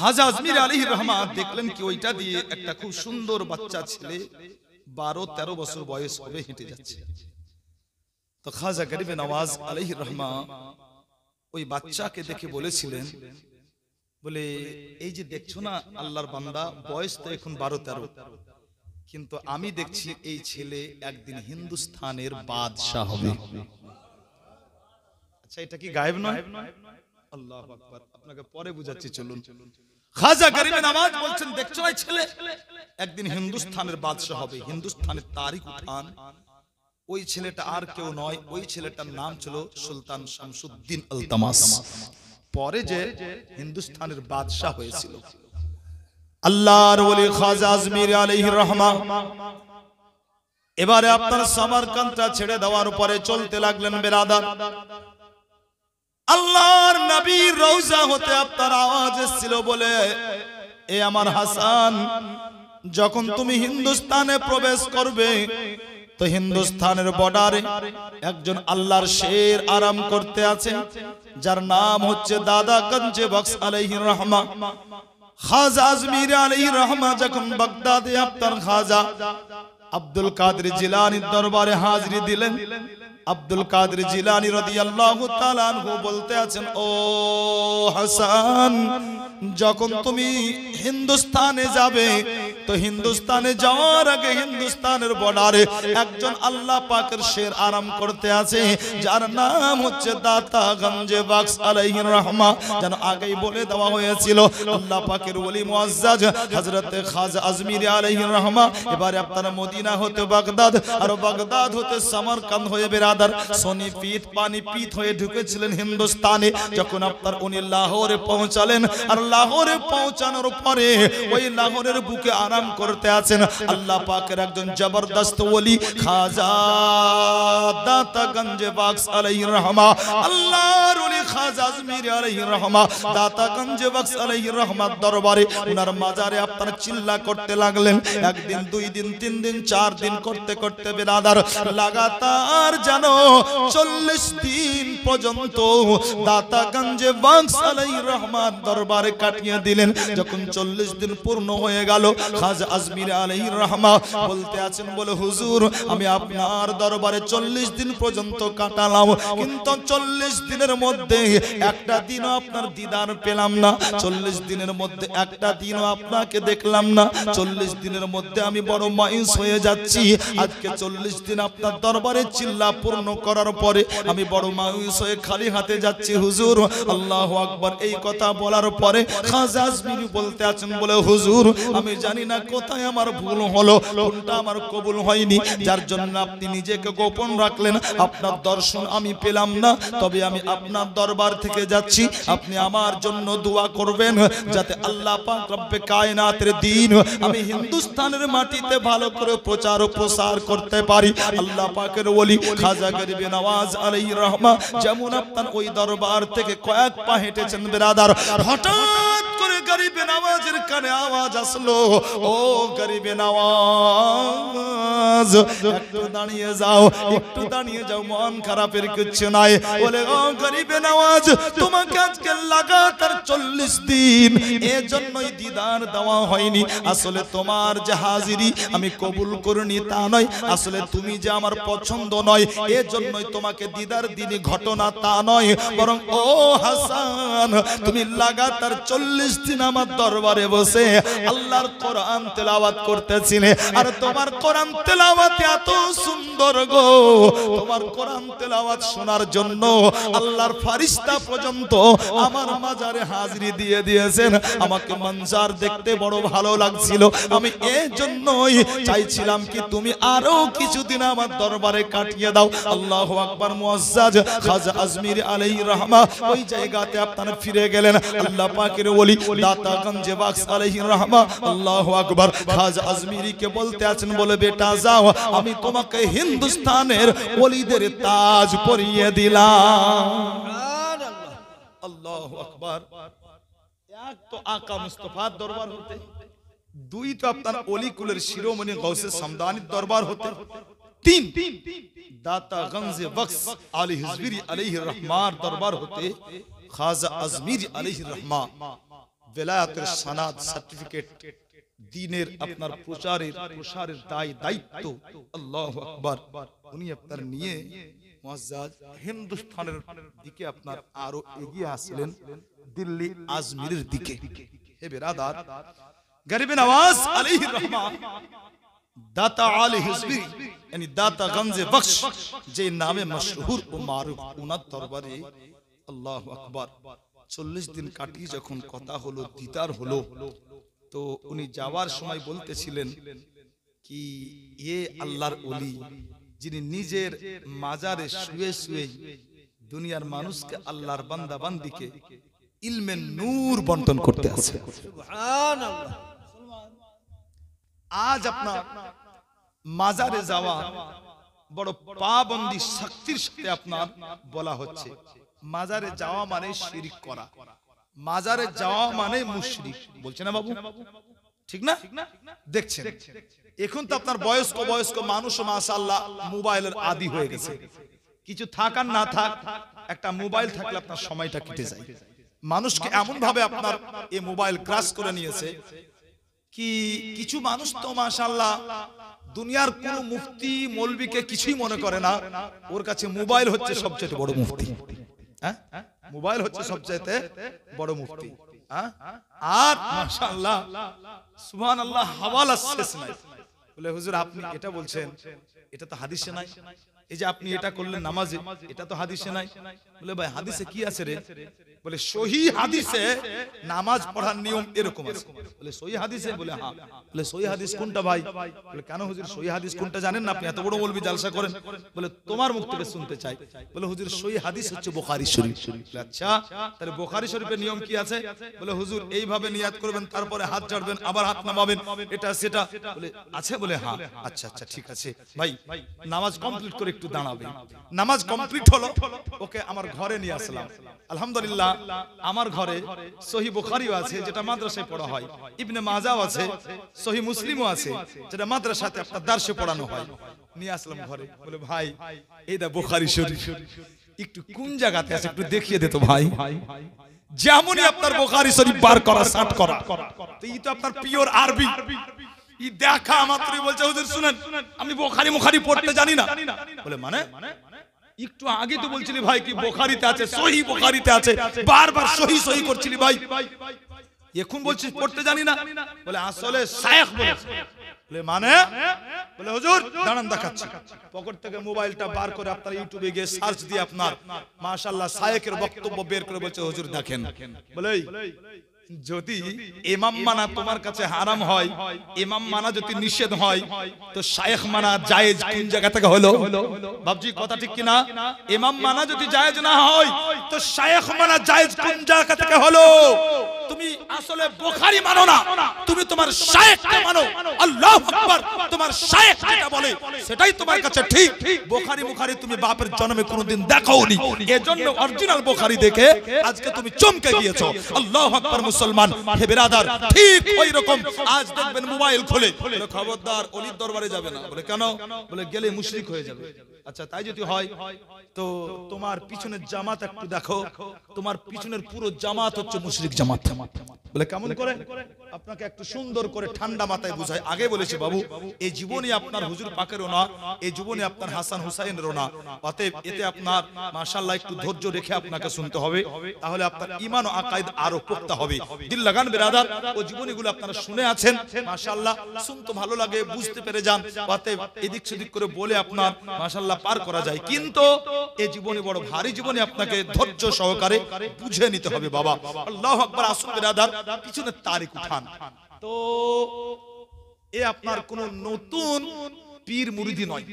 খাজা আজমির আলাইহির রহমা দেখলেন কি ওইটা দিয়ে একটা খুব সুন্দর বাচ্চা ছেলে 12-13 বছর বয়স হবে হেঁটে যাচ্ছে। তো খাজা গরিবে নওয়াজ আলাইহির রহমা ওই বাচ্চাকে দেখে বলেছিলেন, বলে এই যে দেখছো না আল্লাহর বান্দা, বয়স তো এখন 12-13, কিন্তু আমি দেখছি এই ছেলে একদিন হিন্দুস্তানের বাদশাহ হবে। আচ্ছা এটা কি গায়েব নয়? আল্লাহু আকবার, আপনাকে পরে বুঝাচ্ছি, চলুন। খাজা গরিবে নওয়াজ বলছেন দেখছো না ছেলে একদিন হিন্দুস্তানের বাদশাহ হবে, হিন্দুস্তানের তারিখ উঠান। ওই ছেলেটা আর কেউ নয়, ওই ছেলেটার নাম ছিল সুলতান শামসুদ্দিন ইলতামাস, পরে যে হিন্দুস্তানের বাদশাহ হয়েছিল। আল্লাহর ওলি খাজা আজমির আলাইহির রহমা এবারে আপনার সামারকান্দটা ছেড়ে দেওয়ার পরে চলতে লাগলেন বেরাদার। আল্লাহর নবীর রওজা হতে আপনার আওয়াজ এসেছিল বলে, এ আমার হাসান, যখন তুমি হিন্দুস্তানে প্রবেশ করবে তো হিন্দুস্তানের বর্ডারে একজন আল্লাহর শের আরাম করতে আছে, যার নাম হচ্ছে দাদা গঞ্জে বক্স আলাইহির রহমা। খাজা আজমির আলাইহির রহমা যখন বাগদাদে আপনার খাজা আব্দুল কাদের জিলানীর দরবারে হাজিরি দিলেন, আব্দুল কাদের জিলানী রাদিয়াল্লাহু তাআলা আনহু বলতে আছেন, ও হাসান, যখন তুমি হিন্দুস্তানে যাবে তো হিন্দুস্তানে যাওয়ার আগে হিন্দুস্তানের বর্ডারে একজন আল্লাহ পাকের শের আরাম করতে আছে, যার নাম হচ্ছে দাতা গঞ্জে বক্স আলাইহির রহমা। যেন আগেই বলে দেওয়া হয়েছিল, আল্লাহ পাকের ওলি মুআজ্জাজ হযরত খাজা আজমির আলাইহির রহমা এবারে আপনারা মদিনা হতে বাগদাদ, আর বাগদাদ হতে সামারকান্দ হয়ে বেরাদার সোনিপিত পানিপিত হয়ে ঢুকেছিলেন হিন্দুস্তানে। যখন আপনার উনি লাহোরে পৌঁছালেন, আর লাহোরে পৌঁছানোর পরে ওই লাহোরের বুকে আরাম করতে আছেন আল্লাহ পাকের একজন জবরদস্ত ওলি খাজা দাতা গঞ্জে বক্স আলাইহির রহমা। আল্লাহর ওলি খাজা আজমির আলাইহির রহমা দাতা গঞ্জে বক্স আলাইহির রহমার দরবারে উনার মাজারে আপনারা চিল্লা করতে লাগলেন। একদিন, 2 দিন, 3 দিন, 4 দিন করতে করতে বেরাদার লাগাতার জানো 40 দিন পর্যন্ত দাতা গঞ্জে বক্স আলাইহির রহমার দরবারে কাটিয়ে দিলেন। যখন 40 দিন পূর্ণ হয়ে গেল, খাজা আজমির আলাইহির রহমা বলতে আছেন, বলে হুজুর, আমি আপনার দরবারে 40 দিন পর্যন্ত কাটালাম, কিন্তু 40 দিনের মধ্যে একটা দিনও আপনার দিদার পেলাম না, 40 দিনের মধ্যে একটা দিনও আপনাকে দেখলাম না, 40 দিনের মধ্যে আমি বড় মায়ুস হয়ে যাচ্ছি। আজকে 40 দিন আপনার দরবারে চিল্লা পূর্ণ করার পরে আমি বড় মায়ুস হয়ে খালি হাতে যাচ্ছি হুজুর। আল্লাহু আকবার। এই কথা বলার পরে খাজা আজমিরি বলতে আছেন, বলে হুজুর, আমি জানি না কোথায় আমার ভুল হলো, কোনটা আমার কবুল হয়নি, যার জন্য আপনি নিজেকে গোপন রাখলেন, আপনার দর্শন আমি পেলাম না। তবে আমি আপনার দরবার থেকে যাচ্ছি, আপনি আমার জন্য দোয়া করবেন যাতে আল্লাহ পাক রব্বে কায়নাতের দ্বীন আমি হিন্দুস্তানের মাটিতে ভালো করে প্রচার ও প্রসার করতে পারি। আল্লাহ পাকের ওলি খাজা গরিবে নওয়াজ আলাইহির রহমা যেমন আপনার ওই দরবার থেকে কয়েক পা হেঁটেছেন বেরাদার, হঠাৎ করে গরিবে নওয়াজের কানে আওয়াজ আসলো, ও গরিবে নওয়াজ, একটু দাঁড়িয়ে যাও, একটু দাঁড়িয়ে যাও, মন খারাপের কিছু নাই। বলে, ও গরিবে নওয়াজ, তোমাকে আজকে লাগাতার 40 দিন এজন্যই দিদার দেওয়া হয়নি। আসলে তোমার যে হাজিরি আমি কবুল করিনি তা নয়, আসলে তুমি যে আমার পছন্দ নয় এজন্যই তোমাকে দিদার দিনই ঘটনা তা নয়, বরং ও হাসান, তুমি লাগাতার 40 দিন আমার দরবারে বসে আল্লাহর কোরআন তেলাওয়াত করতেছিলে, আর তোমার কোরআন তেলাওয়াত এত সুন্দর গো, তোমার কোরআন তেলাওয়াত শোনার জন্য আল্লাহর ফেরেশতা পর্যন্ত আমার মাজারে হাজিরি দিয়ে দিয়েছেন। আমাকে মঞ্জার দেখতে বড় ভালো লাগছিল, আমি এজন্যই চাইছিলাম কি তুমি আরো কিছুদিন আমার দরবারে কাটিয়ে দাও। আল্লাহু আকবার। মুআজ্জাজ খাজা আজমির আলাইহির রহমা ওই জায়গাতে আপনারা ফিরে গেলেন। আল্লাহ পাকের ওলি দাতা গঞ্জে বক্স আলাইহির রহমা, আল্লাহু আকবার, খাজা আজমিরিকে বলতে আছেন, বলে বেটা যাও, আমি তোমাকে হিন্দুস্তানের ওলিদের তাজ পরিয়ে দিলাম। আল্লাহু আকবার। এক তো আকা মুস্তাফার দরবার হতে, 2 তো আপনার ওলি কুলের শিরোমণি গাউসে সামদানির দরবার হতে, 3 দাতা গঞ্জে বক্স আলী হিজবিরি আলাইহির রহমার দরবার হতে খাজা আজমির আলাইহির রহমা বেলায়াতের সনদ সার্টিফিকেট, দ্বীনের আপনার প্রসারের দায়িত্ব, আল্লাহু আকবার, উনি আপনার নিয়ে মুআজ্জাজ হিন্দুস্তানের দিকে আপনার আরো এগিয়ে আসলেন, দিল্লি আজমিরের দিকে। হে বিরাদার, গরিব নওয়াজ আলাইহির রহমান, দাতা আলে হিজবি यानी দাতা গঞ্জে বখশ, যে নামে মশহুর ও মারুফ, ওনার দরবারে আল্লাহু আকবার 40 দিন কাটিয়ে যখন কথা হলো, দিদার হলো, তো উনি যাওয়ার সময় বলতেছিলেন কি এ আল্লাহর ওলি, যিনি নিজের মাজারে শুয়ে শুয়ে দুনিয়ার মানুষকে, আল্লাহর বান্দা বান্দিকে ইলমে নূর বন্টন করতে আছে। সুবহানাল্লাহ। আজ আপনার মাজারে যাওয়া বড় পাবন্দি শক্তির সাথে আপনার বলা হচ্ছে, মাজারে যাওয়া মানে শিরক করা, মাজারে যাওয়া মানে মুশরিক, বলছে না বাবু, ঠিক না? দেখছেন এখন তো আপনার বয়স্ক মানুষ মাশাআল্লাহ মোবাইলের আদি হয়ে গেছে, কিছু থাক আর না থাক একটা মোবাইল থাকলে আপনার সময়টা কেটে যায়। মানুষকে এমন ভাবে আপনার এই মোবাইল ক্রাশ করে নিয়েছে কি কিছু মানুষ তো মাশাআল্লাহ দুনিয়ার কোন মুফতি মৌলবীকে কিছুই মনে করে না, ওর কাছে মোবাইল হচ্ছে সবচেয়ে বড় মুফতি। হ্যাঁ, মোবাইল হচ্ছে সবচেয়ে বড় মুফতি। আর মাশাআল্লাহ সুবহানাল্লাহ হাওয়ালা শেষ নাই। বলে হুজুর আপনি এটা বলছেন, এটা তো হাদিসে নাই। এই যে আপনি এটা করলেন নামাজে, এটা তো হাদিসে নাই। বলে ভাই হাদিসে কি আছে রে? বলে সহি হাদিসে নামাজ পড়ার নিয়ম এরকম আছে। বলে সহি হাদিসে? বলে হ্যাঁ। বলে সহি হাদিস কোনটা ভাই? বলে কেন হুজুর সহি হাদিস কোনটা জানেন না আপনি? এত বড় মৌলবি জালসা করেন। বলে তোমার মুখ থেকে শুনতে চাই। বলে হুজুর সহি হাদিস হচ্ছে বুখারী শরীফ। আচ্ছা তাহলে বুখারী শরীফের নিয়ম কি আছে? বলে হুজুর এইভাবে নিয়াত করবেন, তারপরে হাত ঝাড়বেন, আবার হাত নামাবেন, এটা সেটা। বলে আছে? বলে হ্যাঁ। আচ্ছা আচ্ছা ঠিক আছে ভাই, নামাজ কমপ্লিট করে একটু দাঁড়াবেন। নামাজ কমপ্লিট হলো, ওকে আমার ঘরে নিয়ে আসলাম। আলহামদুলিল্লাহ আমার ঘরে সহি বুখারীও আছে, যেটা মাদ্রাসায় পড়া হয়, ইবনে মাজাও আছে, সহি মুসলিমও আছে, যেটা মাদ্রাসাতে আপনার দার্সে পড়ানো হয়। নিয়ে আসলাম ঘরে। বলে ভাই এই দা বুখারী শরীফ, একটু কোন জায়গাতে আছে একটু দেখিয়ে দে তো ভাই। যেমনই আপনার বুখারী শরীফ বার করা স্টার্ট করা, তো এই তো আপনার পিওর আরবি। ই দেখা মাত্রই বলছে হুজুর শুনেন আমি বুখারী পড়তে জানি না। বলে মানে? একটু আগে তো বলছিলি ভাই কি বুখারীতে আছে, সহি বুখারীতে আছে, বারবার সহি সহি করছিলি ভাই, এখন বলছিস পড়তে জানি না। বলে আসলে শায়েখ বলেছে। বলে মানে? বলে হুজুর দাঁড়ান দেখাচ্ছি। পকেট থেকে মোবাইলটা বার করে আপনার ইউটিউবে গিয়ে সার্চ দিয়ে আপনার মাশাআল্লাহ শায়েখের বক্তব্য বের করে বলছে হুজুর দেখেন। বলে যদি ইমাম মানা তোমার কাছে হারাম হয়, ইমাম মানা যদি নিষেধ হয়, তো শায়েখ মানা জায়েজ কোন জায়গা থেকে হলো? বাবজি কথা ঠিক কি না? ইমাম মানা যদি জায়েজ না হয়, তো শায়েখ মানা জায়েজ কোন জায়গা থেকে হলো? তুমি আসলে বুখারী মানো না, তুমি তোমার শায়েখকে মানো। আল্লাহু আকবার। তোমার শায়েখ যেটা বলে সেটাই তোমার কাছে ঠিক। বুখারী তুমি বাপের জন্মে কোনোদিন দেখাওনি, এজন্য অরিজিনাল বুখারী দেখে আজকে তুমি চমকে গিয়েছো। আল্লাহু আকবার। মুসলমান হে বিরাদার, ঠিক ওই রকম আজ দেখবেন মোবাইল খুলে বলে খবরদার ওলির দরবারে যাবে না। বলে কেন? বলে গেলে মুশরিক হয়ে যাবে। আচ্ছা তাই যদি হয় তো তোমার পিছনের জামাত একটু দেখো, তোমার পিছনের পুরো জামাত হচ্ছে মুশরিক জামাত। বলে কেমন করে? আপনাকে একটু সুন্দর করে ঠান্ডা মাথায় বুঝায়। আগে বলেছে বাবু এই জীবনে আপনার হুজুর পাকেরও না, এই জীবনে আপনার হাসান হুসাইনেরও না, অতএব এতে আপনার মাশাআল্লাহ একটু ধৈর্য রেখে আপনাকে শুনতে হবে, তাহলে আপনার ঈমান ও আকায়েদ আরো পোক্তা হবে। দিল লাগান বিরাদার, ও জীবনীগুলো আপনারা শুনে আছেন মাশাআল্লাহ, শুনতে ভালো লাগে, বুঝতে পেরে যান, অতএব এদিক সেদিক করে বলে আপনার মাশাআল্লাহ পার করা যায়। কিন্তু এই জীবনী বড় ভারী জীবনী, আপনাকে ধৈর্য সহকারে বুঝে নিতে হবে বাবা। আল্লাহু আকবার। আসুন বিরাদার পিছনে তারিখ উঠান। তো এ আপনার কোন নতুন পীর মুরিদি নয়,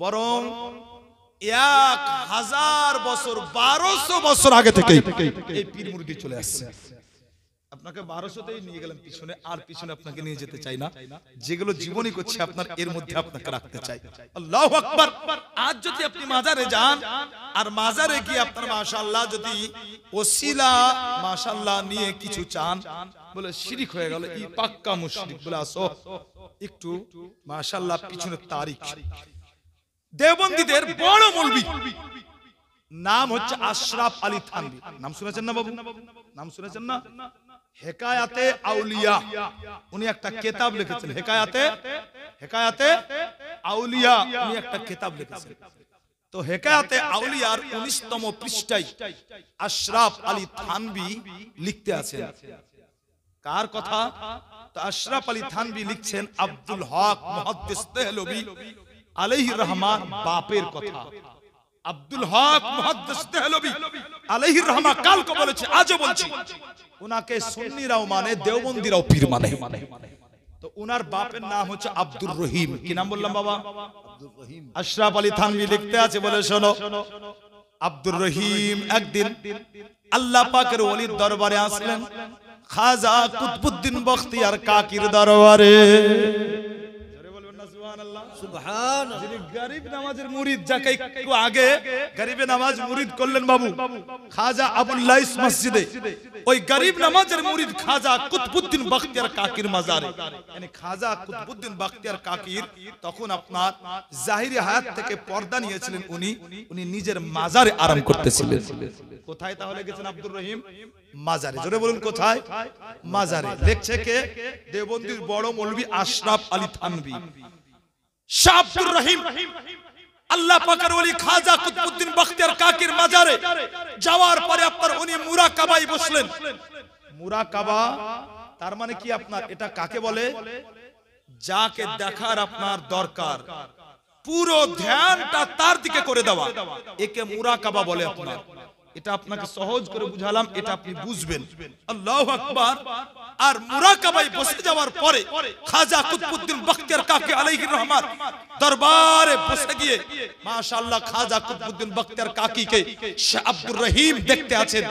বরং 1000 বছর 1200 বছর আগে থেকে এই পীর মুরিদি চলে আসছে। আপনাকে 1200তেই নিয়ে গেলাম পিছনে, আর পিছনে আপনাকে নিয়ে যেতে চাই না। যেগুলো জীবনী করছে আপনার এর মধ্যে আপনাকে রাখতে চাই। আল্লাহু আকবার। আজ যদি আপনি মাজারে যান আর মাজারে গিয়ে আপনার মাশাআল্লাহ যদি ওসিলা মাশাআল্লাহ নিয়ে কিছু চান, বলে শিরিক হয়ে গেল, এই পাক্কা মুশরিক। বলে আসো একটু মাশাআল্লাহ পিছনে তারিখ। দেওবন্দীদের বড় মৌলবি নাম হচ্ছে আশরাফ আলী থানভী। নাম শুনেছেন না বাবু? নাম শুনেছেন না? হেকায়াতে আউলিয়া, উনি একটা কিতাব লিখেছেন। হেকায়াতে আউলিয়া, উনি একটা কিতাব লিখেছেন। তো হেকায়াতে আউলিয়ার 19তম পৃষ্ঠায় আশরাফ আলী থানভী লিখতে আছেন। কার কথা? তো আশরাফ আলী থানভী লিখছেন আব্দুল হক মুহাদ্দিস দেহলভী আলাইহির রহমান বাপের কথা। আব্দুল হক মুহাদ্দিস দেহলভী আলাইহির রহমান কালকে বলেছে, আজও বলছি, উনাকে সুন্নিরাও মানে, দেওবন্দিরাও পীর মানে। তো উনার বাপের নাম হচ্ছে আব্দুর রহিম। কি নাম বললাম বাবা? আশরাফ আলী থানভী লিখতে আছে, বলে শোনো, আব্দুর রহিম একদিন আল্লাহ পাকের ওলির দরবারে আসলেন, খাজা কুতবুদ্দিন বখতিয়ার কাকির দরবারে। গরিব নামাজের মুরিদ, যাকে একটু আগে গরিবে নামাজ মুরিদ করলেন বাবু খাজা আবুল লাইস মসজিদে, ওই গরিব নামাজের মুরিদ খাজা কুতবুদ্দিন বখতিয়ার কাকির মাজারে, মানে খাজা কুতবুদ্দিন বখতিয়ার কাকির তখন আপনার জাহিরি হায়াত থেকে পর্দা নিয়েছিলেন। উনি নিজের মাজারে আরাম করতেছিলেন। কোথায় তাহলে গেছেন আব্দুর রহিম? মাজারে। জোরে বলুন কোথায়? মাজারে। লিখছে কে? দেওবন্দির বড় মৌলভী আশরাফ আলী থানভী। শাহ আব্দুর রহিম আল্লাহ পাকের ওলি খাজা কুতবুদ্দিন বখতিয়ার কাকির মাজারে যাওয়ার পরে আপনার উনি মুরাকাবায় বসলেন। মুরাকাবা তার মানে কি আপনার, এটা কাকে বলে? যাকে দেখার আপনার দরকার, পুরো ধ্যানটা তার দিকে করে দেওয়া, একে মুরাকাবা বলে আপনার। এটা আপনাকে সহজ করে বুঝালাম, এটা আপনি বুঝবেন। আল্লাহু আকবার। আর মুরাকাবায় বসে যাওয়ার পরে খাজা কুতবুদ্দিন বখতিয়ার কাকি আলাইহির রহমান দরবারে বসে গিয়ে মাশাআল্লাহ খাজা কুতবুদ্দিন বখতিয়ার কাকিকে শাহ আব্দুর রহিম দেখতে আছেন।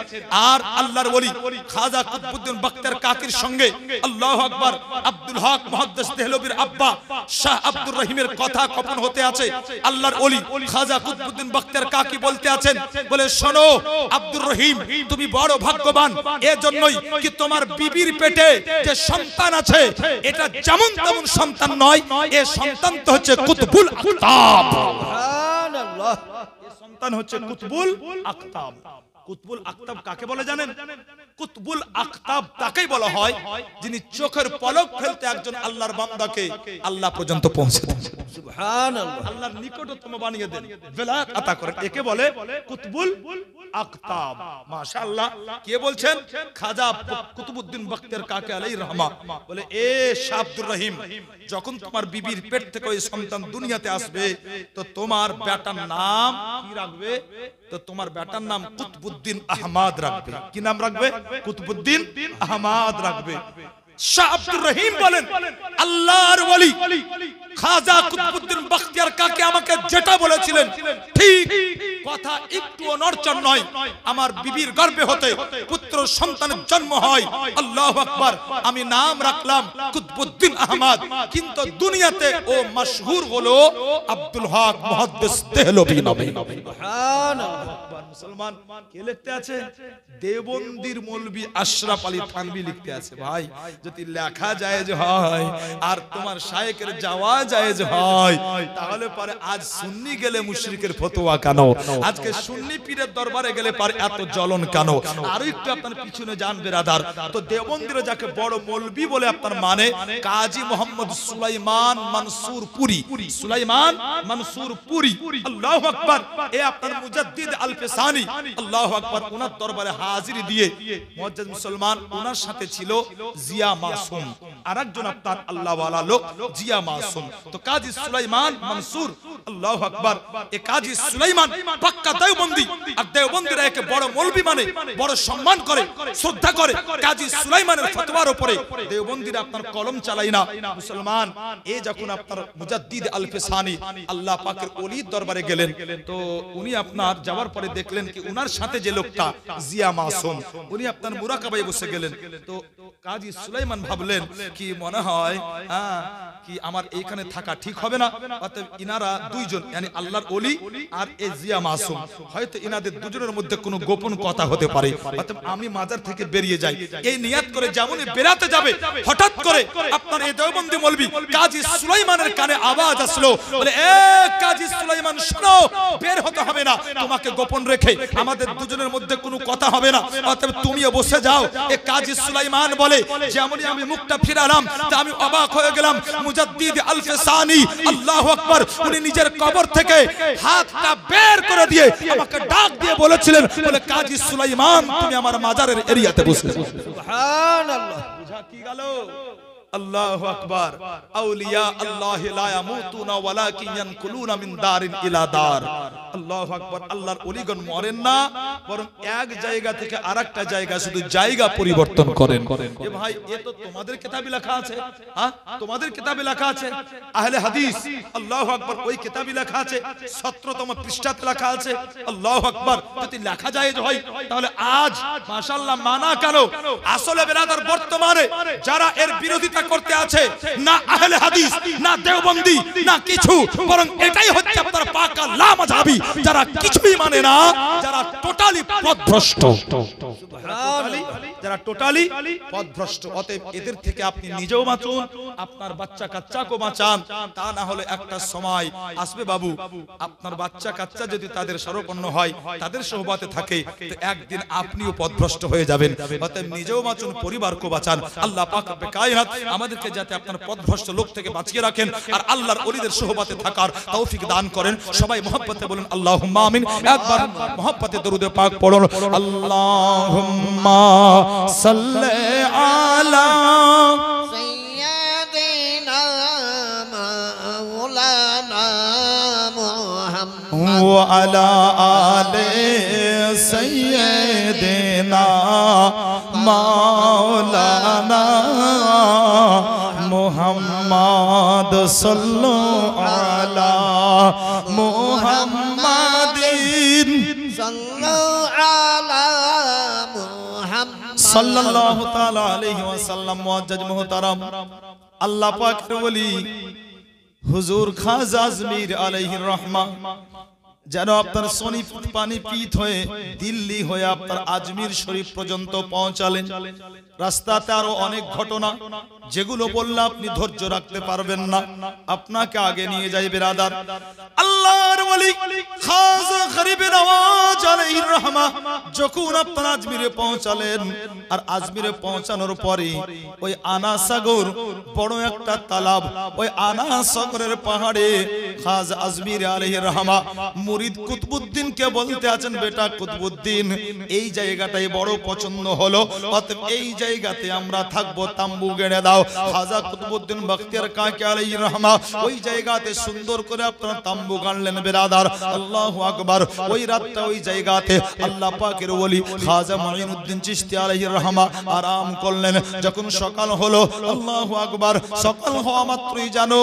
আর আল্লাহর ওলি খাজা কুতবুদ্দিন বখতিয়ার কাকির সঙ্গে আল্লাহু আকবার আব্দুল হক মুহাদ্দিস দেহলভীর আব্বা শাহ আব্দুর রহিমের কথা কপন হতে আছে। আল্লাহর ওলি খাজা কুতবুদ্দিন বখতিয়ার কাকি বলতে আছেন, বলে শোনো আব্দুর রহিম, তুমি বড় ভাগ্যবান এজন্যই কি তোমার বিবির পেটে যে সন্তান আছে এটা যেমন তেমন সন্তান নয়, এই সন্তান তো হচ্ছে কুতবুল আকতাব। সুবহানাল্লাহ। এই সন্তান হচ্ছে কুতবুল আকতাব। কুতবুল আকতাব কাকে বলে জানেন? কুতবুল আকতাব তাকেই বলা হয় যিনি চোখের পলক ফেলতে একজন আল্লাহর বান্দাকে আল্লাহ পর্যন্ত পৌঁছে দেন। সুবহানাল্লাহ। আল্লাহর নিকটতম বানিয়ে দেন, বেলায়েত আতা করেন, একে বলে কুতবুল আকতাব। মাশাআল্লাহ। কে বলছেন? খাজা কুতবুদ্দিন বখতিয়ার কাকি আলাইহির রহমান বলে, এ শাহ আব্দুর রহিম, যখন তোমার বিবির পেট থেকে ওই সন্তান দুনিয়াতে আসবে তো তোমার বেটার নাম কি রাখবে? তো তোমার বেটার নাম কুতবুদ্দিন আহমদ রাখবে। কি নাম রাখবে? কুতবুদ্দিন আহমদ রাখবে। শাহ আব্দুর রহিম বলেন, আল্লাহর ওলি খাজা কুতবুদ্দিন বখতিয়ার কাকি আমাকে যেটা বলেছিলেন ঠিক কথা, একটু নড়চড় নয়। আমার বিবির গর্ভে হতে পুত্র সন্তানের জন্ম হয়, আল্লাহু আকবার, আমি নাম রাখলাম কুতবুদ্দিন আহমদ, কিন্তু দুনিয়াতে ও মশহুর হলো আব্দুল হক মুহাদ্দিস দেহলভী নামে। সুবহানাল্লাহ। মুসলমান কে লিখতে আছে? দেওবন্দির মৌলভী আশরাফ আলী থানভী লিখতে আছে। ভাই যদি লেখা জায়েজ হয় আর তোমার শায়েখের যাওয়া জায়েজ হয়, তাহলে পরে আজ সুন্নি গেলে মুশরিকের ফতোয়া কেন? আজকে সুন্নি পীরের দরবারে গেলে পারে এত জ্বলন কেন? আরো একটু আপনার পিছনে যান বেরাদার। তো দেওবন্দির যাকে বড় মৌলভী বলে আপনার মানে কাজী মোহাম্মদ সুলাইমান মনসুর পুরী। সুলাইমান মনসুর পুরী, আল্লাহু আকবার। এ আপনার মুজাদ্দিদ আল ফিসানি, আল্লাহু আকবার। ওনার দরবারে হাজিরি দিয়ে মুআজ্জাজ মুসলমান, ওনার সাথে ছিল জিয়া মাসুম, আরেকজন আপনার আল্লাহ ওয়ালা লোক জিয়া মাসুম। তো কাজী সুলাইমান মনসুর, আল্লাহু আকবার, এ কাজী সুলাইমান পাক্কা দেওবন্দি। আর দেওবন্দিরা একে বড় মৌলভী মানে, বড় সম্মান করে, শ্রদ্ধা করে। কাজী সুলাইমানের ফতোয়ার উপরে দেওবন্দিরা আপনার কলম চালাই না। মুসলমান, এ যখন আপনার মুজাদ্দিদ আল ফিসানি আল্লাহ পাকের ওলির দরবারে গেলেন, তো উনি আপনার যাওয়ার পরে দেখলেন কি উনার সাথে যে লোকটা জিয়া মাসুম, উনি আপনার মুরাকাবায় বসে গেলেন। তো কাজী সুলাইমান ভাবলেন কি মনে হয় কি আমার এইখানে থাকা ঠিক হবে না, অতএব ইনারা দুইজন মানে আল্লাহর ওলি আর এই জিয়া মাসুম, হয়তো এনাদের দুজনের মধ্যে কোনো গোপন কথা হতে পারে। অতএব আমি মাজার থেকে বেরিয়ে যাই, এই নিয়াত করে যেমনই বেরাতে যাবে হঠাৎ করে আপনার এই দেওবন্দি মৌলভী কাজী সুলাইমানের কানে আওয়াজ আসলো, বলে এ কাজী সুলাইমান শোনো, বের হতে হবে না, তোমাকে গোপন রেখে আমাদের দুজনের মধ্যে কোনো কথা হবে না, অতএব তুমিও বসে যাও। এ কাজী সুলাইমান বলে যেমনই আমি মুখটা ফিরালাম তা আমি অবাক হয়ে গেলাম। মুজাদ্দিদ আলফে সানি আল্লাহু আকবার, উনি নিজের কবর থেকে হাতটা বের করে দিয়ে আমাকে ডাক দিয়ে বলেছিলেন, বলে কাজী সুলাইমান তুমি আমার মাজারের এরিয়াতে বসে। সুবহানাল্লাহ, বুঝা কি গেল? আল্লাহু আকবার। আউলিয়া আল্লাহ লা ইয়ামুতুনা ওয়ালাকিন ইয়ানকুলুনা মিন দারিন ইলা দার। আল্লাহু আকবার। আল্লাহর ওলিগণ মরেন না, বরং এক জায়গা থেকে আরেকটা জায়গা শুধু জায়গা পরিবর্তন করেন। এ ভাই, এ তো তোমাদের কিতাবে লেখা আছে, হ্যাঁ তোমাদের কিতাবে লেখা আছে আহলে হাদিস। আল্লাহু আকবার। ওই কিতাবে লেখা আছে 17তম পৃষ্ঠাতে লেখা আছে। আল্লাহু আকবার। যদি লেখা যায় হয় তাহলে আজ মাশাআল্লাহ মানা কেন? আসলে বেরাদার বর্তমানে যারা এর বিরোধিতা করতে আছে, না আহলে হাদিস, না দেওবন্দি, না কিছু, বরং এটাই হচ্ছে আপনার পাকা লামাযহাবী, যারা কিছুই মানে না, যারা টোটালি পথভ্রষ্ট। সুবহানাল্লাহ, যারা টোটালি পথভ্রষ্ট। অতএব এদের থেকে আপনি নিজেও বাঁচুন, আপনার বাচ্চা কাচ্চাকে বাঁচান। তা না হলে একটা সময় আসবে বাবু, আপনার বাচ্চা কাচ্চা যদি তাদের শরণাপন্ন হয়, তাদের সোহবতে থাকে, তো একদিন আপনিও পথভ্রষ্ট হয়ে যাবেন। অতএব নিজেও বাঁচুন, পরিবারকে বাঁচান। আল্লাহ পাক রব্বে কায়নাত আমাদেরকে যাতে আপনার পথভ্রষ্ট লোক থেকে বাঁচিয়ে রাখেন আর আল্লাহর ওলিদের সোহবতে থাকার তৌফিক দান করেন। সবাই মুহাব্বতে বলুন আল্লাহুম্মা আমিন। একবার মুহাব্বতে দরুদ পাক পড়ুন। আল্লাহুম্মা সাল্লি আলা সাইয়্যিদিনা মাওলানা মুহাম্মদ ওয়া আলা আলি সাইয়্যিদিনা মাওলানা মুহাম্মদ সাল্লাল্লাহু আলা মুহাম্মাদিন সাল্লাল্লাহু তাআলা আলাইহি ওয়াসাল্লাম। মুআজ্জাজ মুহতারাম, আল্লাহ পাকের ওলি হুজুর খাজা আজমির আলাইহির রহমা যেন আপনার শরীফ পানি পিত হয়ে দিল্লি হয়ে আপনার আজমির শরীফ পর্যন্ত পৌঁছালেন। রাস্তাতে আরো অনেক ঘটনা, যেগুলো বললে আপনি ধৈর্য রাখতে পারবেন না, আপনাকে আগে নিয়ে যাই বেরাদার। আল্লাহর ওলি খাজা গরিবে নওয়াজ আলাইহির রহমা যখন আপনার আজমিরে পৌঁছালেন, আর আজমিরে পৌঁছানোর পরে ওই আনা সাগর বড় একটা তালাব, ওই আনা সাগরের পাহাড়ে খাজা আজমির আলাইহির রহমা মুরিদ কুতুবউদ্দিনকে বলতে আছেন, বেটা কুতুবউদ্দিন এই জায়গাটাই বড় পছন্দ হলো, অতএব এই জায়গাতে আমরা থাকবো, তাম্বু গেড়ে দাও। খাজা কুতুবউদ্দিন বখতিয়ার কাকি আলাইহির রহমা ওই জায়গাতে সুন্দর করে আপনারা তাম্বু গাড়লেন বেরাদার। আল্লাহু আকবার। ওই রাতটা ওই জায়গাতে আল্লাহ পাকের ওলি খাজা মুঈনুদ্দিন চিশতি আলাইহির রহমা আরাম করলেন। যখন সকাল হলো, আল্লাহু আকবার, সকাল হওয়া মাত্রই জানো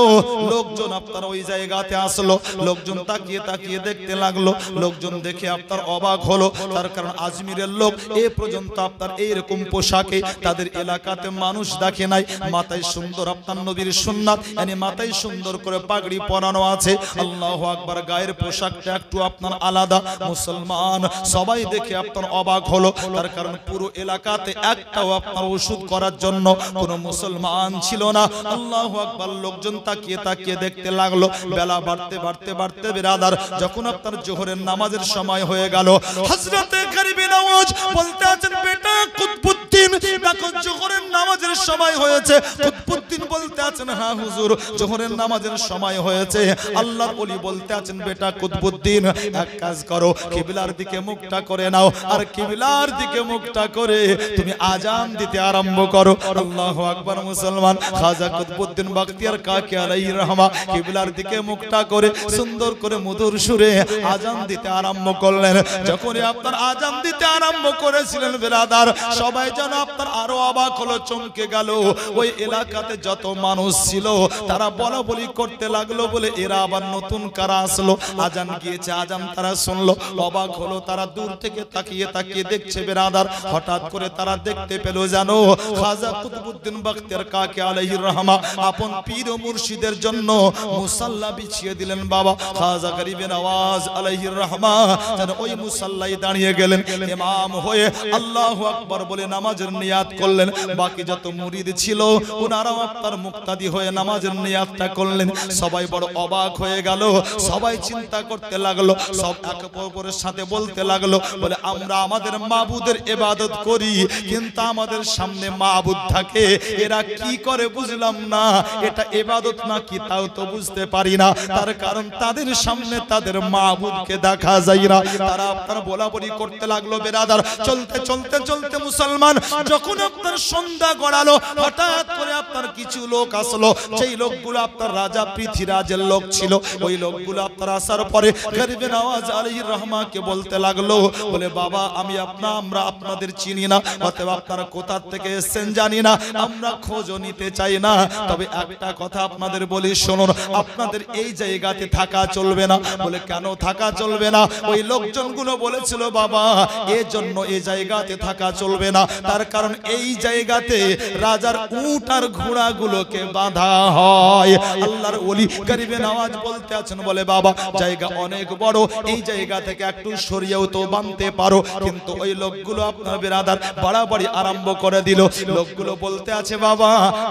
লোকজন আপনার ওই জায়গাতে আসলো। লোকজন তাকিয়ে তাকিয়ে দেখতে লাগলো। লোকজন দেখে আপনার অবাক হলো, তার কারণ আজমিরের লোক এ পর্যন্ত আপনার এইরকম পোশাকে তাদের এলাকাতে মানুষ দেখে নাই। মাথায় সুন্দর আপনার নবীর সুন্নাত, মানে মাথায় সুন্দর করে পাগড়ি পরানো আছে। আল্লাহু আকবার। গায়ের পোশাকটা একটু আপনার আলাদা। মুসলমান সবাই দেখে আপনার অবাক হলো, তার কারণ পুরো এলাকাতে একটাও আপনার ওষুধ করার জন্য কোনো মুসলমান ছিল না। আল্লাহু আকবার। লোকজন তাকিয়ে তাকিয়ে দেখতে লাগলো। বেলা বাড়তে বাড়তে বাড়তে বেরাদার যখন আপনার জোহরের নামাজের সময় হয়ে গেল, হযরতে গরিবে নওয়াজ বলতে আছেন, বেটা কুতুবউদ্দিন দেখো জোহরের নামাজের সময় হয়েছে। কুতুবউদ্দিন বলতে আছেন, হ্যাঁ হুজুর জোহরের নামাজের সময় হয়েছে। আল্লাহর ওলি বলতে আছেন, বেটা কুতুবউদ্দিন এক কাজ করো, কিবলার দিকে মুখটা করে নাও, আর কিবলার দিকে মুখটা করে তুমি আজান দিতে আরম্ভ করো। আল্লাহু আকবার। মুসলমান খাজা কুতুবউদ্দিন বখতিয়ার কাকি আলাইহির রহমা কিবলার দিকে মুখটা করে সুন্দর করে মধুর সুরে আজান দিতে আরম্ভ করলেন। যখন আপনার আজান দিতে আরম্ভ করেছিলেন বেরাদার, সবাই যেন আপনার আরো অবাক হলো, চমকে গেল। ওই এলাকাতে যত মানুষ ছিল তারা বলা বলি করতে লাগলো বলে এরা আবার নতুন কারা আসলো, আজান গিয়েছে, আজান তারা শুনলো, অবাক হলো, তারা দূর থেকে তাকিয়ে তাকিয়ে দেখছে বেরাদার। হঠাৎ করে তারা দেখতে পেল জানো খাজা কুতুবউদ্দিন বখতিয়ার কাকি আলাইহির রহমা আপন পীর ও মুর্শিদের জন্য মুসাল্লা বিছিয়ে দিলেন। বাবা খাজা গরিবে নওয়াজ আলাইহির রহমা যেন ওই মুসাল্লায় দাঁড়িয়ে গেলেন, ইমাম হয়ে আল্লাহু আকবার বলে নামাজের নিয়াত করলেন। বাকি যত মুরিদ ছিল ওনারাও আপনার মুক্তাদি হয়ে নামাজের নিয়াতটা করলেন। সবাই বড় অবাক হয়ে গেল, সবাই চিন্তা করতে লাগলো, সব একে অপরের সাথে বলতে লাগলো বলে আমরা আমাদের মাবুদের ইবাদত করি কিন্তু আমাদের সামনে মাবুদ থাকে, এরা কি করে বুঝলাম না, এটা ইবাদত নাকি তাও তো বুঝতে পারি না। তার কারণ তাদের সামনে তাদের মাবুদকে দেখা যায় না। তারা আপনার বলা বলি করতে লাগলো বেরাদার। চলতে চলতে চলতে মুসলমান যখন আপনার সন্ধ্যা গড়ালো হঠাৎ করে আপনার কিছু লোক আসলো, যেই লোকগুলো আপনার রাজা পৃথ্বীরাজের লোক ছিল, ওই লোকগুলো আপনার আসার পরে গরিবে নওয়াজ আলাইহির রহমাকে বলতে লাগলো বলে বাবা আমরা আপনাদের চিনি না, অতএব আপনারা কোথা থেকে এসেছেন জানি না, আমরা খোঁজও নিতে চাই না, তবে একটা কথা আপনাদের বলি শুনুন, আপনাদের এই জায়গাতে থাকা চলবে না। বলে কেন থাকা চলবে না? ওই লোকজনগুলো বলেছিল বাবা এর জন্য এই জায়গাতে থাকা চলবে না, তার কারণ এই জায়গাতে রাজার উট আর ঘোড়াগুলোকে বাঁধা হয়। আল্লাহর ওলি গরিবে নওয়াজ বলতে আছেন বলে বাবা জায়গা অনেক বড়, এই জায়গা থেকে একটু সরিয়েও তো বাঁধতে পারো, কিন্তু ওই লোকগুলো আপনার বেরাদার বাড়াবাড়ি আরম্ভ করে দিল। লোকগুলো বলতে আছে বাবা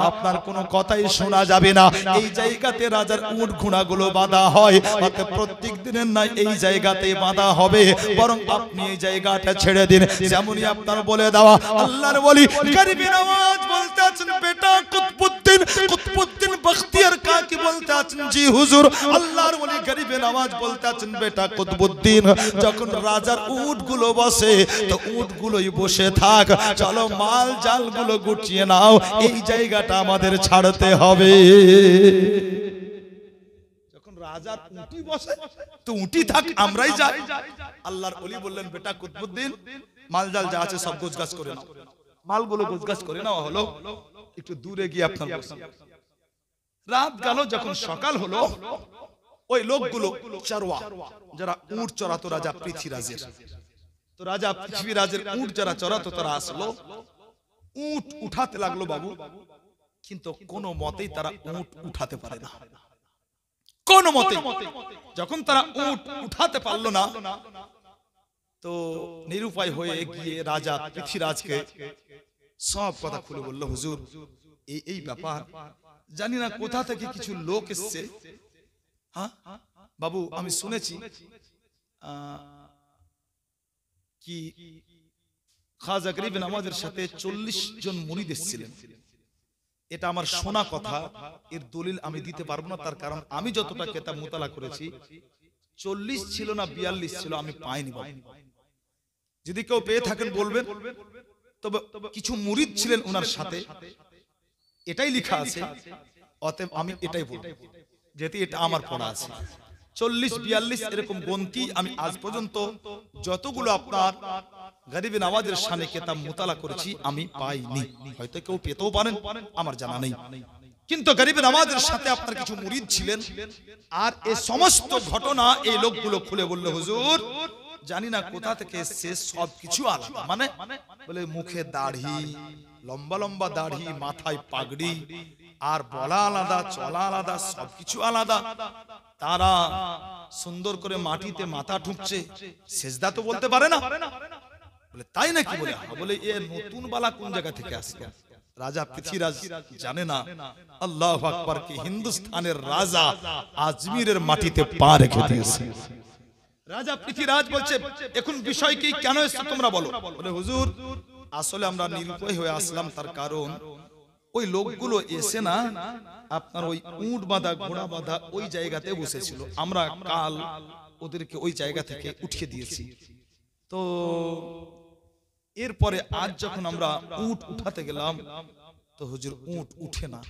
আপনার কোনো কথাই শোনা যাবে না, এই জায়গাতে রাজার উট ঘোড়াগুলো বাঁধা হয়, অর্থাৎ প্রত্যেক দিনের নাই এই জায়গাতে বাঁধা হবে, বরং আপনি এই জায়গাটা ছেড়ে দিন, যেমনই আপনার বলে দেওয়া। আল্লাহর ওলি গরিবে নওয়াজ বলতে আছেন বেটা কুতুবউদ্দিন বখতিয়ার কাকি বলতে আছেন জি হুজুর। আল্লাহর ওলি গরিবে নওয়াজ বলতে আছেন বেটা কুতুবউদ্দিন যখন রাজার উটগুলো বসে তো উটগুলোই বসে থাক, চলো মাল জালগুলো গুছিয়ে নাও, এই জায়গাটা আমাদের ছাড়তে হবে। যখন রাজার উটি বসে তো উটি থাক, আমরাই যাই। আল্লাহর ওলি বললেন বেটা কুতুবউদ্দিন মাল জাল যা আছে সব গোছগাছ করে নাও, মালগুলো গোছগাছ করে নাও হলো, একটু দূরে গিয়ে আপনার বসুন। রাত গেল, যখন সকাল হলো ওই লোকগুলো চরওয়া যারা উট চড়াতো রাজা পৃথ্বীরাজের, তো রাজা পৃথ্বীরাজের উট যারা চড়াতো তারা আসলো, উট উঠাতে লাগলো বাবু, কিন্তু কোনো মতেই তারা উট উঠাতে পারে না, কোনো মতে। যখন তারা উট উঠাতে পারলো না তো নিরুপায় হয়ে গিয়ে রাজা পৃথ্বীরাজকে সব কথা খুলে বলল, হুজুর এই ব্যাপার, জানি না কোথা থেকে কিছু লোক এসছে, হ্যাঁ বাবু আমি শুনেছি কি খাজা গরিবে নওয়াজের সাথে 40 জন মুরিদ এসেছিলেন, এটা আমার শোনা কথা, এর দলিল আমি দিতে পারবো না, তার কারণ আমি যতটা কিতাব মুতালা করেছি 40 ছিল না 42 ছিল, আমি পাইনি বাবু, যদি কেউ পেয়ে থাকেন বলবেন। তবে কিছু মুরিদ ছিলেন ওনার সাথে, এটাই লেখা আছে, অতএব আমি এটাই বলবো, যেহেতু এটা আমার পড়া আছে। 40-42 এরকম গন্তি আমি আজ পর্যন্ত যতগুলো আপনার গরিবে নওয়াজের শানে কিতাব মুতালা করেছি আমি পাইনি, হয়তো কেউ পেতেও পারেন, আমার জানা নেই। কিন্তু গরিবে নওয়াজের সাথে আপনার কিছু মুরিদ ছিলেন, আর এই সমস্ত ঘটনা এই লোকগুলো খুলে বলল, হুজুর জানি না কোথা থেকে এসছে, সবকিছু আলাদা, মানে বলে মুখে দাড়ি, লম্বা লম্বা দাড়ি, মাথায় পাগড়ি, আর বলা আলাদা, চলা আলাদা, সবকিছু আলাদা। তারা সুন্দর করে মাটিতে মাথা ঠুকছে, সেজদা তো বলতে পারে না। বলে তাই নাকি? বলে এ নতুন বালা কোন জায়গা থেকে আসছে? রাজা পৃথ্বীরাজ জানে না আল্লাহু আকবার কি হিন্দুস্তানের রাজা আজমিরের মাটিতে পা রেখে দিয়েছে। রাজা পৃথ্বীরাজ বলছে এখন বিষয় কি, কেন এসেছো তোমরা বলো। বলে হুজুর আসলে আমরা নিরুপায় হয়ে আসলাম, তার কারণ ওই লোকগুলো এসে না আপনার ওই উট বাঁধা ঘোড়া বাঁধা ওই জায়গাতে বসেছিল, আমরা কাল ওদেরকে ওই জায়গা থেকে উঠিয়ে দিয়েছি। তো এরপরে আজ যখন আমরা উট উঠাতে গেলাম তো হুজুর উট উঠে না,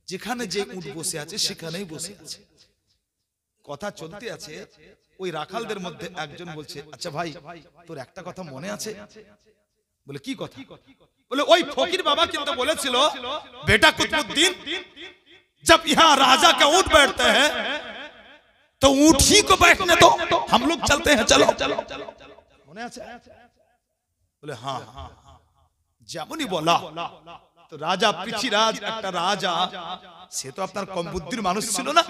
যেখানে যে উট বসে আছে সেখানেই বসে আছে। কথা চলতে আছে, ওই রাখালদের মধ্যে একজন বলছে আচ্ছা ভাই তোর একটা কথা মনে আছে? বলে কি কথা? बोले ওই ফকির বাবা কিন্তু বলেছিল बेटा कुतुबुद्दीन जब यहाँ राजा का ऊंट बैठते हैं तो ऊंट ही को बैठने दो हम लोग चलते हैं चलो মনে আছে बोले हाँ যেমনই বলা তো রাজা পৃথ্বীরাজ একটা রাজা সে তো আপনার কম বুদ্ধির মানুষ ছিল না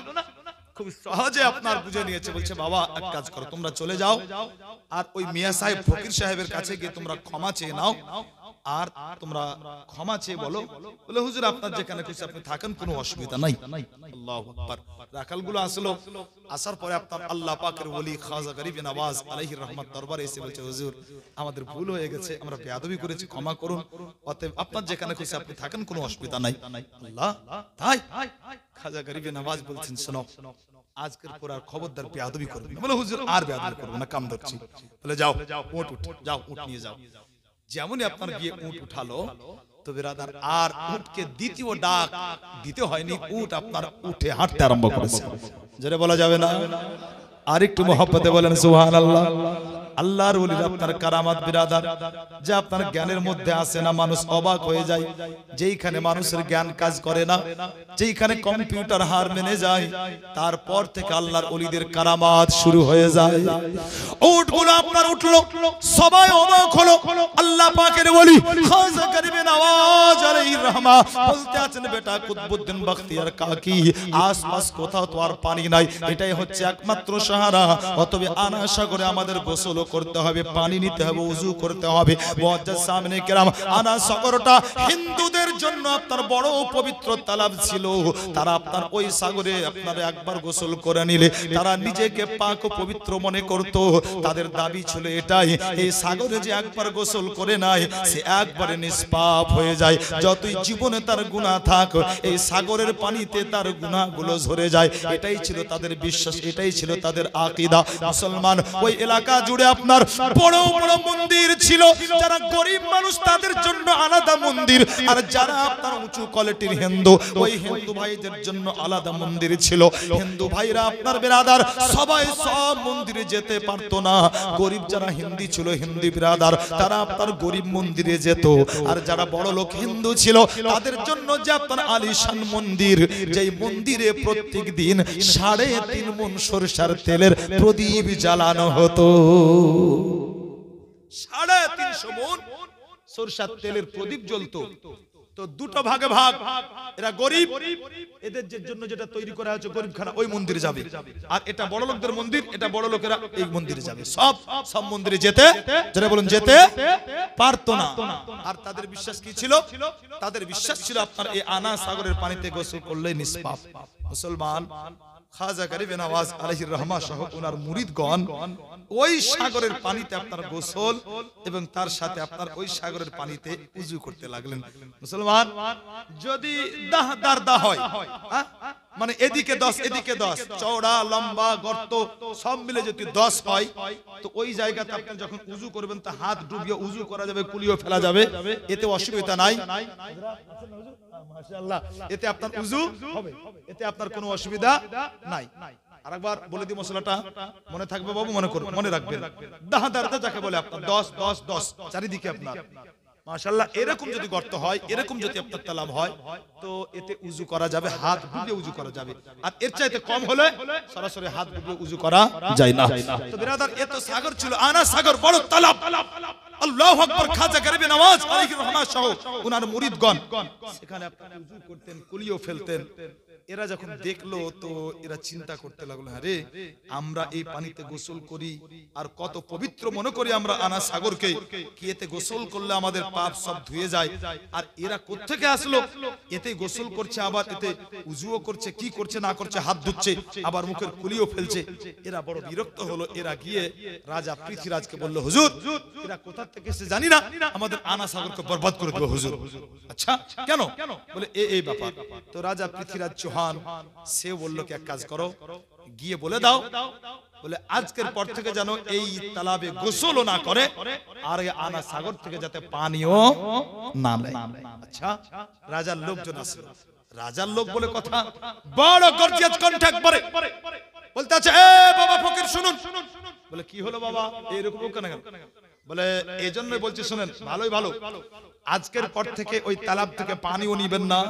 খুব সহজে আপনার বুঝে নিয়েছে বলছে বাবা এক কাজ করো তোমরা চলে যাও আর ওই মিয়া সাহেব ফকির সাহেবের কাছে গিয়ে তোমরা ক্ষমা চেয়ে নাও আর তোমরা ক্ষমা চেয়ে বলো বলে হুজুর আপনার যেখানে খুশি আপনি থাকেন কোনো অসুবিধা নাই আল্লাহু আকবার রাখালগুলো আসলো আসার পরে আপনার আল্লাহ পাকের ওলি খাজা গরিব নওয়াজ আলাইহির রহমত দরবারে এসে বলছে হুজুর আমাদের ভুল হয়ে গেছে আমরা বেয়াদবি করেছি ক্ষমা করুন অতএব আপনার যেখানে খুশি আপনি থাকেন কোনো অসুবিধা নাই আল্লাহ তাই খাজা গরিব নওয়াজ বলছেন শোনো আজকের পর আর খবরদার বেয়াদবি করবে না বলে হুজুর আর বেয়াদবি করব না কাম ধরছি বলে যাও উট যাও উট নিয়ে যাও যেমনই আপনার গিয়ে উট উঠালো তো বিরাদার আর উটকে দ্বিতীয় ডাক দিতে হয়নি উট আপনার উঠে হাঁটতে আরম্ভ করেছে জোরে বলা যাবে না আর একটু মহব্বতে বলেন সুবহানাল্লাহ আল্লাহর ওলির আপনার কারামাত বিরাদার যে আপনার জ্ঞানের মধ্যে আসে না মানুষ অবাক হয়ে যায় যেইখানে মানুষের জ্ঞান কাজ করে না যেইখানে কম্পিউটার হার মেনে যায় তারপর থেকে আল্লাহর ওলিদের কারামাত শুরু হয়ে যায় উটগুলো আপনার উঠলো সবাই অবাক হলো আল্লাহ পাকের ওলি খাজা গরিব নওয়াজ আলাইহির রহমা বলতে আছেন বেটা কুতবুদ্দিন বখতিয়ার কাকি আশপাশ কোথাও তো আর পানি নাই এটাই হচ্ছে একমাত্র সাহারা অতএব আনা সাগরে আমাদের গোসল করতে হবে পানি নিতে হবে ওযু করতে হবে মুআজ্জাজ সামনে কেরাম আনা সাগরটা হিন্দুদের জন্য আপনার বড় পবিত্র তালাব ছিল তারা আপনার ওই সাগরে আপনার একবার গোসল করে নিলে তারা নিজেকে পাক ও পবিত্র মনে করত তাদের দাবি ছিল এটাই এই সাগরে যে একবার গোসল করে নাই সে একবারে নিষ্পাপ হয়ে যায় যতই জীবনে তার গুনাহ থাক এই সাগরের পানিতে তার গুনাহগুলো ঝরে যায় এটাই ছিল তাদের বিশ্বাস এটাই ছিল তাদের আকীদা মুসলমান ওই এলাকা জুড়ে আপনার বড় বড় মন্দির ছিল যারা গরিব মানুষ তাদের জন্য আলাদা মন্দির আর যারা আপনার উঁচু কোয়ালিটির হিন্দু ওই হিন্দু ভাইদের জন্য আলাদা মন্দির ছিল হিন্দু ভাইরা আপনার বিরাদার সবাই সব মন্দিরে যেতে পারতো না গরিব যারা হিন্দি ছিল হিন্দি বিরাদার তারা আপনার গরিব মন্দিরে যেত আর যারা বড় লোক হিন্দু ছিল তাদের জন্য যে আপনার আলিশান মন্দির যেই মন্দিরে প্রত্যেক দিন 3.5 মণ সরষার তেলের প্রদীপ জ্বালানো হতো 350 মণ সরষার তেলের প্রদীপ জ্বলতো তো দুটো ভাগে ভাগ এরা গরিব এদের জন্য যেটা তৈরি করা হয়েছে গরিবখানা ওই মন্দিরে যাবে আর এটা বড় লোকদের মন্দির এটা বড় লোকেরা এই মন্দিরে যাবে সব মন্দিরে যেতে যারা বলেন যেতে পারতো না আর তাদের বিশ্বাস কি ছিল তাদের বিশ্বাস ছিল আপনার এই আনা সাগরের পানিতে গোসল করলে নিষ্পাপ মুসলমান খাজা গরিব নওয়াজ আলাইহির রহমা সহ ওনার মুরিদগণ ওই সাগরের পানিতে আপনার গোসল এবং তার সাথে আপনার ওই সাগরের পানিতে উযু করতে লাগলেন মুসলমান যদি দারদা হয় মানে এদিকে 10 এদিকে 10 চওড়া লম্বা গর্ত সব মিলে যদি 10 হয় তো ওই জায়গাতে আপনি যখন উযু করবেন তা হাত ডুবিয়ে উযু করা যাবে কুলিও ফেলা যাবে এতে অসুবিধা নাই মাশাআল্লাহ এতে আপনার উযু হবে এতে আপনার কোনো অসুবিধা নাই আরেকবার বলে দিই মশলাটা মনে থাকবে বাবু মনে রাখবেন দাহাদারটা যাকে বলে আপনার 10 চারিদিকে আপনার মাশাআল্লাহ এরকম যদি গর্ত হয় এরকম যদি আপনার তালাব হয় তো এতে উযু করা যাবে হাত ডুবিয়ে উযু করা যাবে আর এর চাইতে কম হলে সরাসরি হাত ডুবিয়ে উযু করা যায় না তো বিরাদার এত সাগর ছিল আনা সাগর বড় তালাব আল্লাহু আকবার খাজা গরিব নওয়াজ আলাইহির রহমা সহ ওনার মুরিদগণ সেখানে আপনারা উযু করতেন কুলিও ফেলতেন এরা যখন দেখলো তো এরা চিন্তা করতে লাগলো আরে আমরা এই পানিতে গোসল করি আর কত পবিত্র মনে করি আমরা আনা সাগরকে কি এতে গোসল করলে আমাদের পাপ সব ধুয়ে যায় আর এরা কোত্থেকে আসলো এতে গোসল করছে আবার এতে উযুও করছে কি করছে না করছে হাত ধুচ্ছে আবার মুখের কুলিও ফেলছে এরা বড় বিরক্ত হলো এরা গিয়ে রাজা পৃথ্বীরাজকে বলল হুজুর এরা কোথা থেকে এসে জানি না আমাদের আনা সাগরকে বরবাদ করে দিল হুজুর আচ্ছা কেন বলে এই ব্যাপার তো রাজা পৃথ্বীরাজ সে বলল কি এক কাজ করো গিয়ে বলে দাও বলে আজকের পর থেকে যেন এই তালাবে গোসলও না করে আর আনা সাগর থেকে যাতে পানিও না নেয় আচ্ছা রাজার লোকজন আসলো রাজার লোক বলে কথা বড় গর্জিয়াস কণ্ঠে পড়ে বলতে আছে এ বাবা ফকির শুনুন বলে কি হলো বাবা এরকম কেন বলে এই জন্যই বলছি শুনেন, ভালোই ভালো, আজকের পর থেকে ওই তালাব থেকে পানিও নিবেন না,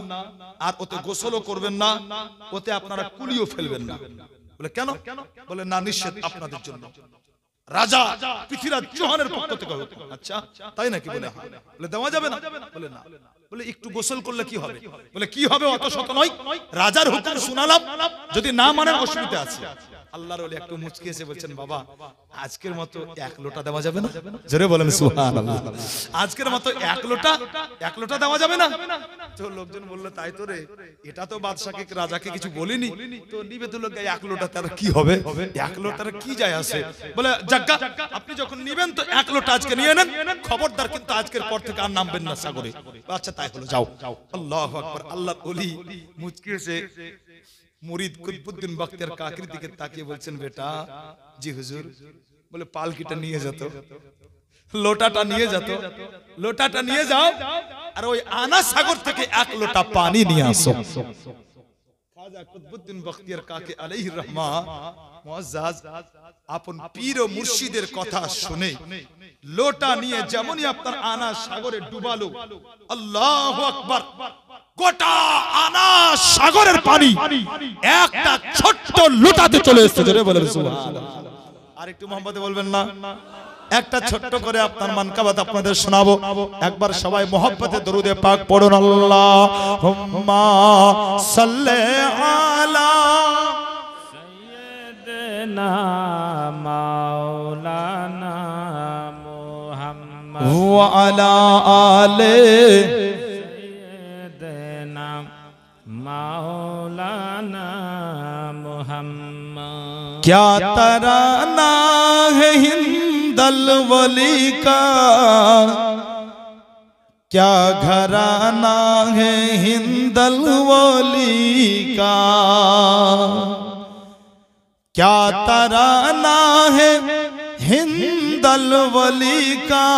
আর ওতে গোসলও করবেন না, ওতে আপনারা কুলিও ফেলবেন না। বলে কেন? বলে না, নিষেধ আপনাদের জন্য, রাজা পৃথ্বীরাজ চৌহানের পক্ষ থেকে। আচ্ছা তাই নাকি? বলে হ্যাঁ। বলে দেওয়া যাবে না? বলে না। বলে একটু গোসল করলে কি হবে? বলে কি হবে, অত শত নয়, রাজার হুকুম শুনালাম, যদি না মানেন অসুবিধা আছে। আল্লাহর ওলি একটু মুচকি এসে বলছেন, বাবা আজকের মতো এক লোটা দেওয়া যাবে না? জোরে বলেন সুবহানাল্লাহ। আজকের মতো এক লোটা দেওয়া যাবে না? তো লোকজন বললো, তাই তো রে, এটা তো বাদশাকে রাজাকে কিছু বলিনি, তো নিবে তো লোক এক লোটা, তার কি হবে, এক লোটার কি যায় আসে? বলে জাগ্গা, আপনি যখন নিবেন তো এক লোটা আজকে নিয়ে নেন, খবরদার কিন্তু আজকের পর থেকে আর নামবেন না সাগরে। আচ্ছা তাই হলো, যাও। আল্লাহু আকবার। আল্লাহর ওলি মুচকি এসে মুরিদ কুতবুদ্দিন বখতিয়ার কাকরির দিকে তাকিয়ে বলছেন, বেটা। জি হুজুর। বলে পালকিটা নিয়ে যেত, লোটাটা নিয়ে যেত, লোটাটা নিয়ে যাও, আর ওই আনা সাগর থেকে এক লোটা পানি নিয়ে আসো। খাজা কুতবুদ্দিন বখতিয়ার কাকি আলাইহির রহমা মুআজ্জাজ আপন পীর ও মুর্শিদের কথা শুনে লোটা নিয়ে যেমনই আপনার আনা সাগরে ডুবালো, আল্লাহু আকবার, গোটা আনা সাগরের পানি একটা ছোট্ট লোটাতে চলে এসেছে। জোরে বলেন সুবহানাল্লাহ। আর একটু মোহাম্মদে বলবেন না? একটা ছোট্ট করে আপনার মানকাবাত আপনাদের শোনাবো। একবার সবাই মোহাব্বতে দরুদে পাক পড়ুন। আল্লাহুম্মা সাল্লি আলা সাইয়্যিদিনা মাওলানা মুহাম্মদ ওয়া আলা আলে সাইয়্যিদিনা মাওলানা মুহাম্মদ। क्या तराना है हिंदल वली का, क्या घराना है हिंदल वली का, क्या तराना है हिंदल वली का,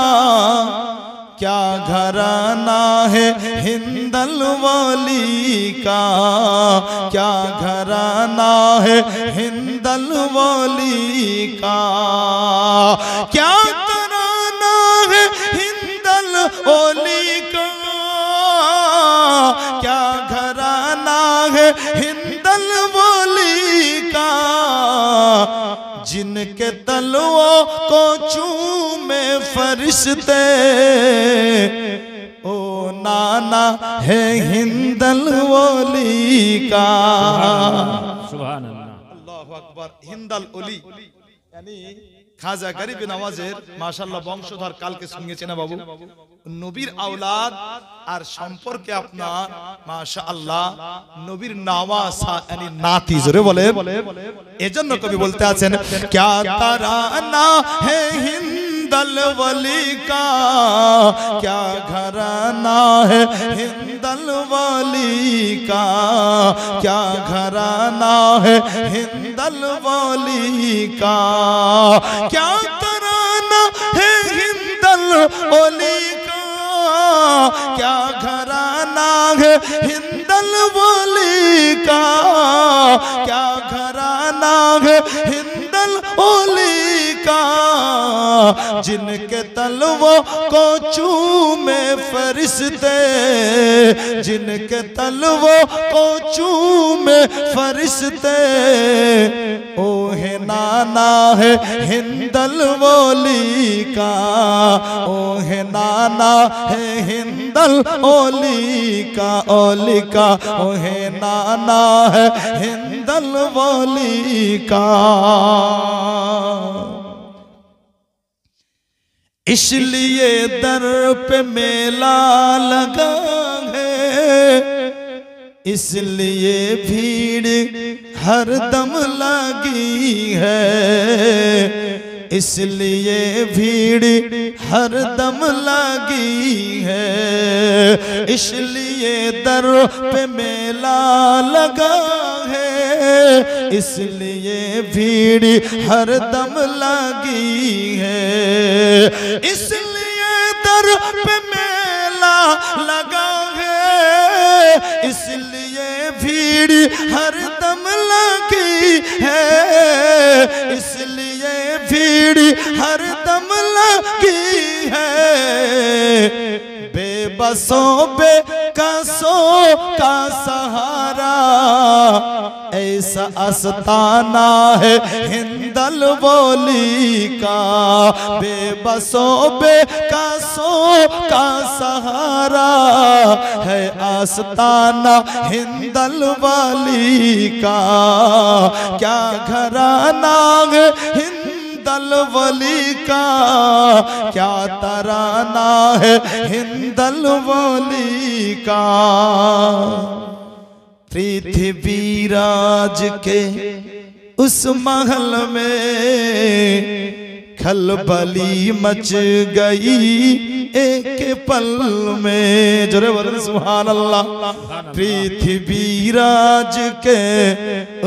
क्या घराना है हिंदल वली का, क्या घराना है हिंदल वली का, क्या तराना है हिंदल वली का, क्या घराना है हिंदल वली का, जिनके तलवों को चूमे फरिश्ते, ओ नाना है हिंदल वली का। সুবহানাল্লাহ। আল্লাহু আকবার। হিন্দাল ওলি यानी খাজা গরিব নওয়াজের মাশাআল্লাহ বংশধর। কালকে শুনিয়েছে না বাবু, নবীর আওলাদ আর সম্পর্কে আপনার মাশাআল্লাহ নবীর নওয়াসা यानी নাতি। জোরে বলে। এজন্য কবি বলতে আছেন, क्या तराना है हिंदल वली का, क्या घराना है हिंदल वली का, क्या घराना है हिंदल वली का, क्या तराना है हिंदल वली का, क्या घराना है हिंदल वली का, क्या घराना है हिंदल वली का, जिनके तलवों को चूमे फरिश्ते, जिनके तलवों को चूमे फरिश्ते, ओ है नाना है हिंदल वली का, ओ है नाना है हिंदल वली का, ओली का, ओ है नाना है हिंदल वली का। इसलिए दर पे मेला लगा है, इसलिए भीड़ हर दम लगी है, इसलिए भीड़ हर दम लगी है, इसलिए दर पे मेला लगा है, इसलिए भीड़ हर दम लगी है, इसलिए दर पे मेला लगा है, इसलिए भीड़ हर दम लगी है, इसलिए भीड़ हर दम लगी है, बेबसों बेकसों का सहारा, ऐसा आस्ताना है हिंदल बोली का, बेबसों बेकसों का सहारा है आस्ताना हिंदल वाली का, क्या घराना है हिंदल वली का, क्या तराना है हिंदल वली का। पृथ्वीराज के उस महल में खलबली मच गई एक पल में, जोरे बोले सुभान अल्लाह। पृथ्वीराज के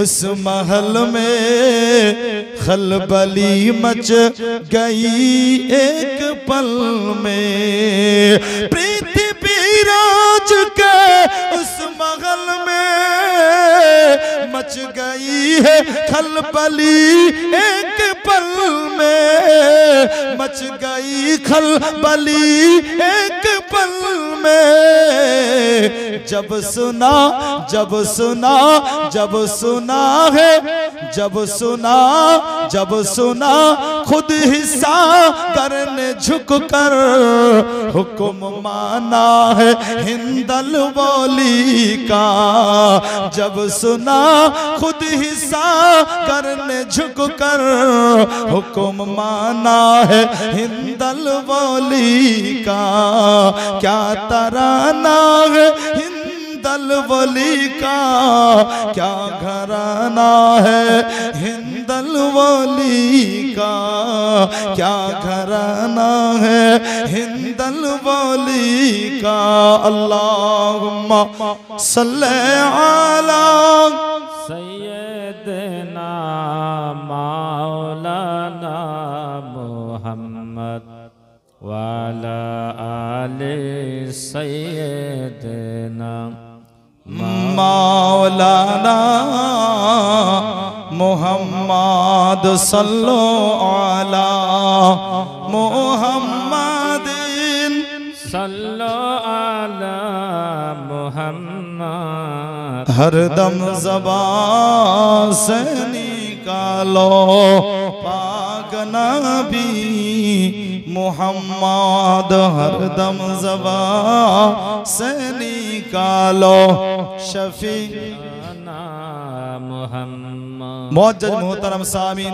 उस महल में खलबली मच गई एक पल में, पृथ्वीराज के उस महल में मच गई है खलबली एक पल में, मच गई खलबली एक पल में। जब सुना जब सुना जब सुना है, जब सुना जब सुना खुद हिस्सा करने झुक कर हुक्म माना है हिंदल बोली का, जब सुना खुद हिस्सा करने झुक कर हुक्म माना है हिंदल बोली का, क्या तराना है हिंदल बोली का, क्या घराना है हिंदल बोली का, क्या घराना है हिंदल बोली का। अल्लाहुम्मा सल्ले अला सय्यदना मौलाना मुहम्मद वाला आले सय्यदना मौलाना मुहम्मद सल्लो अला मुहम्मदिन सल्लो अला मुहम्मद, हरदम ज़बान से निकालो पाक नबी मुहम्मद, हरदम ज़बान से निकालो शफी मुहम्मद। मुअज्जज मोहतरम सामीन,